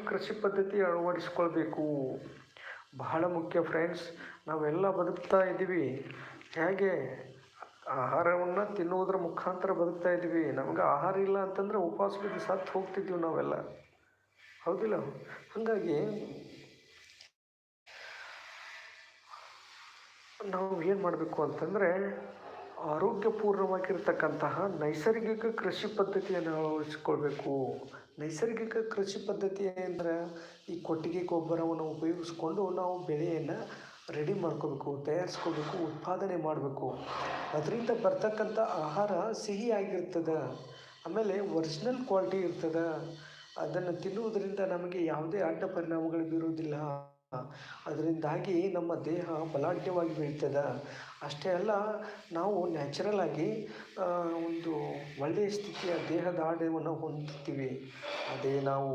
ಕೃಷಿ ಪದ್ಧತಿ ಅಳವಡಿಸ್ಕೊಳ್ಬೇಕು. ಬಹಳ ಮುಖ್ಯ ಫ್ರೆಂಡ್ಸ್. ನಾವೆಲ್ಲ ಬದುಕ್ತಾ ಇದ್ದೀವಿ ಹೇಗೆ? ಆಹಾರವನ್ನು ತಿನ್ನುವುದರ ಮುಖಾಂತರ ಬದುಕ್ತಾ ಇದ್ದೀವಿ. ನಮ್ಗೆ ಆಹಾರ ಇಲ್ಲ ಅಂತಂದರೆ ಉಪವಾಸ ಬಿದ್ದು ಸತ್ತು ಹೋಗ್ತಿದ್ವಿ ನಾವೆಲ್ಲ, ಹೌದಿಲ್ಲ? ಹಾಗಾಗಿ ನಾವು ಏನು ಮಾಡಬೇಕು ಅಂತಂದರೆ ಆರೋಗ್ಯಪೂರ್ಣವಾಗಿರ್ತಕ್ಕಂತಹ ನೈಸರ್ಗಿಕ ಕೃಷಿ ಪದ್ಧತಿಯನ್ನು ಅಳವಡಿಸ್ಕೊಳ್ಬೇಕು. ನೈಸರ್ಗಿಕ ಕೃಷಿ ಪದ್ಧತಿ ಅಂದರೆ ಈ ಕೊಟ್ಟಿಗೆ ಗೊಬ್ಬರವನ್ನು ಉಪಯೋಗಿಸ್ಕೊಂಡು ನಾವು ಬೆಳೆಯನ್ನು ರೆಡಿ ಮಾಡ್ಕೋಬೇಕು, ತಯಾರಿಸ್ಕೋಬೇಕು, ಉತ್ಪಾದನೆ ಮಾಡಬೇಕು. ಅದರಿಂದ ಬರ್ತಕ್ಕಂಥ ಆಹಾರ ಸಿಹಿಯಾಗಿರ್ತದೆ, ಆಮೇಲೆ ಒರಿಜಿನಲ್ ಕ್ವಾಲಿಟಿ ಇರ್ತದೆ. ಅದನ್ನು ತಿನ್ನುವುದರಿಂದ ನಮಗೆ ಯಾವುದೇ ಅಡ್ಡ ಪರಿಣಾಮಗಳು ಬೀರುವುದಿಲ್ಲ. ಅದರಿಂದಾಗಿ ನಮ್ಮ ದೇಹ ಬಲಾಢ್ಯವಾಗಿ ಬೆಳೀತದೆ. ಅಷ್ಟೇ ಅಲ್ಲ, ನಾವು ನ್ಯಾಚುರಲ್ ಆಗಿ ಒಂದು ಒಳ್ಳೆಯ ಸ್ಥಿತಿಯ ದೇಹದಾಢ್ಯವನ್ನು ಹೊಂದುತ್ತೀವಿ. ಅದೇ ನಾವು